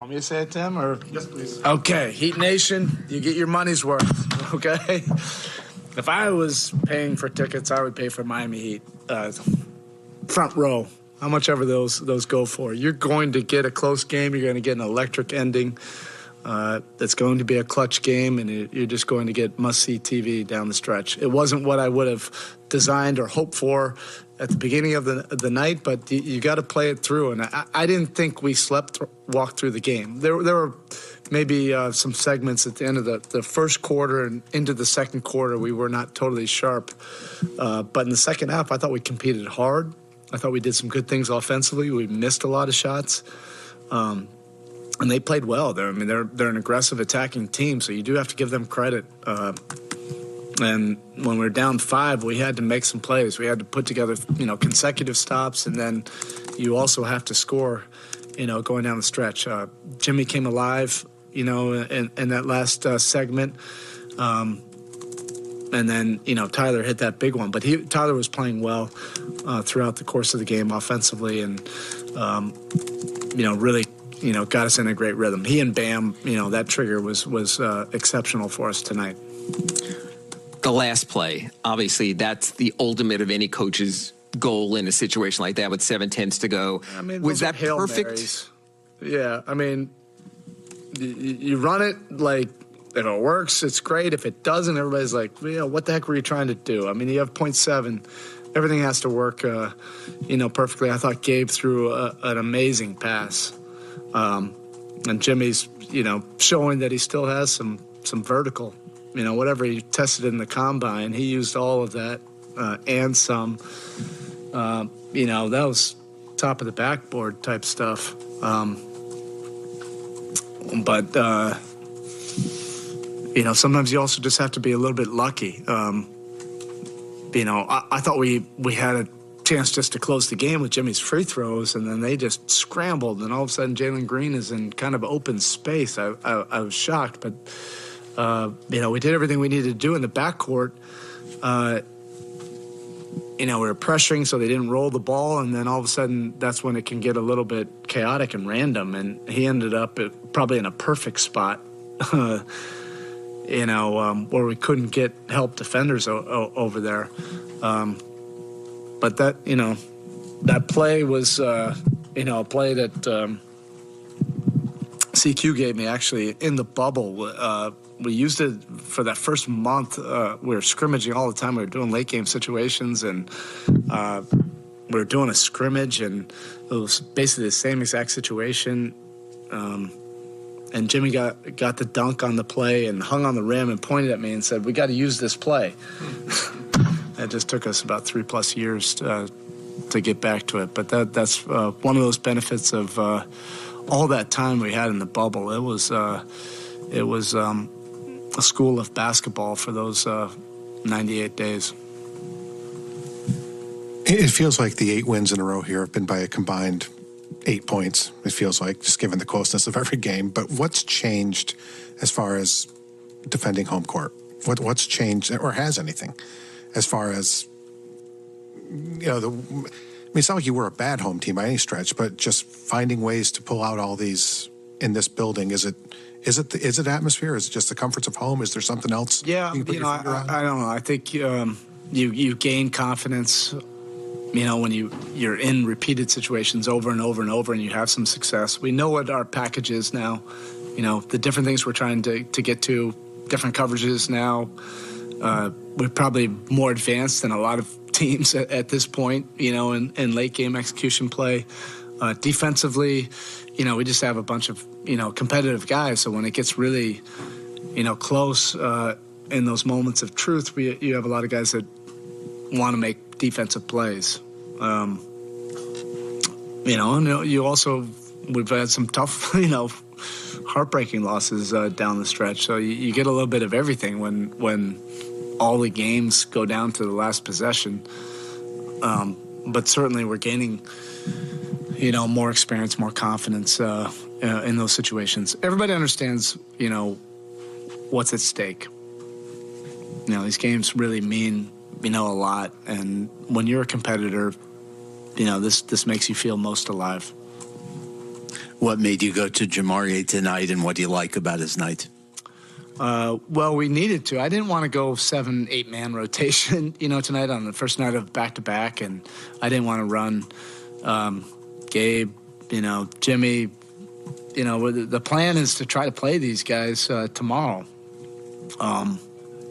Want me to say it, Tim? Or Yes, please. Okay, Heat Nation, you get your money's worth, okay? If I was paying for tickets, I would pay for Miami Heat. Front row, how much ever those go for. You're going to get a close game. You're going to get an electric ending. That's going to be a clutch game, and you're just going to get must-see TV down the stretch. It wasn't what I would have designed or hoped for at the beginning of the night, but you got to play it through. And I didn't think we walked through the game. There were maybe some segments at the end of the first quarter and into the second quarter we were not totally sharp. But in the second half, I thought we competed hard. I thought we did some good things offensively. We missed a lot of shots. And they played well. They're an aggressive attacking team, so you do have to give them credit. And when we were down 5, we had to make some plays. We had to put together, consecutive stops, and then you also have to score, going down the stretch. Jimmy came alive, in that last segment. And then, Tyler hit that big one. But Tyler was playing well throughout the course of the game offensively and, really got us in a great rhythm. He and Bam, that trigger was exceptional for us tonight. The last play, obviously, that's the ultimate of any coach's goal in a situation like that with 7/10 to go. Was that perfect? Marys. Yeah, you run it like if it works, it's great. If it doesn't, everybody's like, what the heck were you trying to do? You have 0.7. Everything has to work, perfectly. I thought Gabe threw an amazing pass. And Jimmy's, showing that he still has some vertical. Whatever he tested in the combine, he used all of that and some. That was top of the backboard type stuff. But sometimes you also just have to be a little bit lucky. I thought we had a chance just to close the game with Jimmy's free throws, and then they just scrambled, and all of a sudden Jalen Green is in kind of open space. I was shocked, but we did everything we needed to do in the backcourt. We were pressuring so they didn't roll the ball, and then all of a sudden that's when it can get a little bit chaotic and random, and he ended up probably in a perfect spot, where we couldn't get help defenders over there. But that, that play was, a play that CQ gave me actually in the bubble. We used it for that first month. We were scrimmaging all the time. We were doing late game situations, and we were doing a scrimmage, and it was basically the same exact situation. And Jimmy got the dunk on the play and hung on the rim and pointed at me and said, "We got to use this play." It just took us about 3+ years to get back to it. But that's one of those benefits of all that time we had in the bubble. It was a school of basketball for those 98 days. It feels like the 8 wins in a row here have been by a combined 8 points. It feels like, just given the closeness of every game. But what's changed as far as defending home court? What's changed, or has anything? As far as, it's not like you were a bad home team by any stretch, but just finding ways to pull out all these in this building. Is it atmosphere? Is it just the comforts of home? Is there something else? Yeah, I don't know. I think you gain confidence, when you're in repeated situations over and over and over, and you have some success. We know what our package is now. The different things we're trying to get to, different coverages now. We're probably more advanced than a lot of teams at this point, in late game execution play. Defensively, we just have a bunch of, competitive guys. So when it gets really, close in those moments of truth, you have a lot of guys that want to make defensive plays. And you also, we've had some tough, heartbreaking losses down the stretch. So you get a little bit of everything when all the games go down to the last possession. But certainly we're gaining, more experience, more confidence in those situations. Everybody understands, what's at stake. These games really mean, a lot. And when you're a competitor, this makes you feel most alive. What made you go to Jamarie tonight, and what do you like about his night? Well, we needed to. I didn't want to go 7-8 man rotation, tonight on the first night of back-to-back, and I didn't want to run Gabe, Jimmy. The plan is to try to play these guys tomorrow.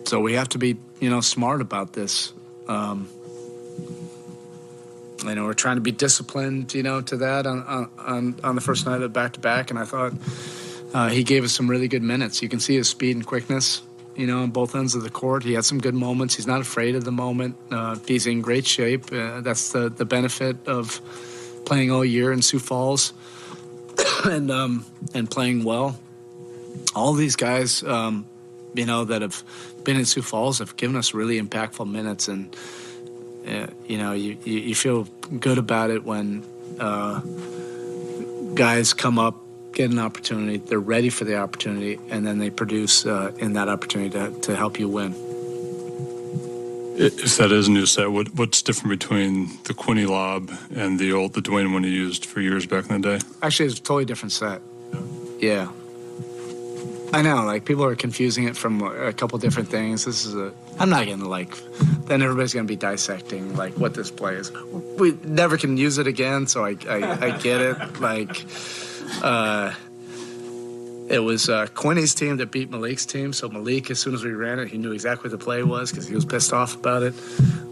So we have to be, smart about this. We're trying to be disciplined, to that on the first night of back-to-back, and I thought he gave us some really good minutes. You can see his speed and quickness, on both ends of the court. He had some good moments. He's not afraid of the moment. He's in great shape. That's the benefit of playing all year in Sioux Falls and playing well. All these guys, that have been in Sioux Falls have given us really impactful minutes, and you feel good about it when guys come up, get an opportunity, they're ready for the opportunity, and then they produce in that opportunity to help you win. If that is a new set, what's different between the Quinny lob and the Dwayne one you used for years back in the day? Actually, it's a totally different set. Yeah. I know, people are confusing it from a couple different things. I'm not going to, then everybody's going to be dissecting, what this play is. We never can use it again, so I get it. It was Quinny's team that beat Malik's team, so Malik, as soon as we ran it, he knew exactly what the play was because he was pissed off about it.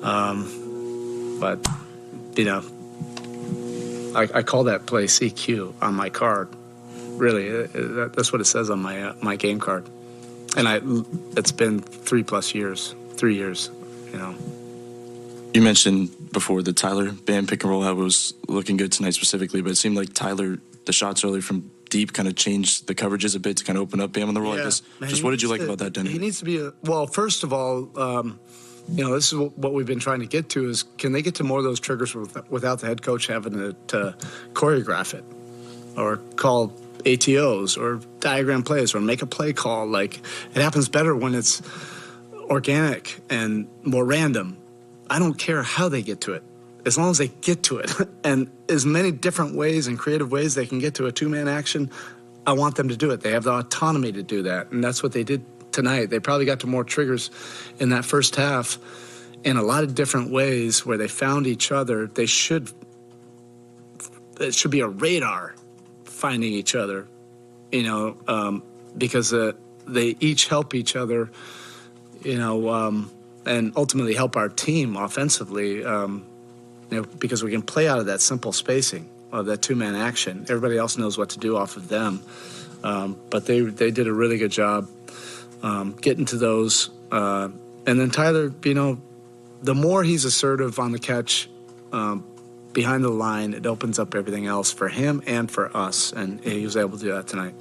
But, I call that play CQ on my card. Really, that's what it says on my game card, and it's been 3+ years, 3 years, You mentioned before the Tyler Bam pick and roll how it was looking good tonight specifically, but it seemed like Tyler, the shots early from deep kind of changed the coverages a bit to kind of open up Bam on the roll. Yeah, just what did you like about that, Denny? He needs to be first of all, this is what we've been trying to get to is can they get to more of those triggers without the head coach having to choreograph it or call ATOs or diagram plays or make a play call. It happens better when it's organic and more random. I don't care how they get to it, as long as they get to it. And as many different ways and creative ways they can get to a two-man action, I want them to do it. They have the autonomy to do that, and that's what they did tonight. They probably got to more triggers in that first half in a lot of different ways where they found each other. It should be a radar finding each other, because they each help each other, and ultimately help our team offensively, because we can play out of that simple spacing of that two-man action. Everybody else knows what to do off of them, but they did a really good job getting to those. And then Tyler, the more he's assertive on the catch, behind the line, it opens up everything else for him and for us, and he was able to do that tonight.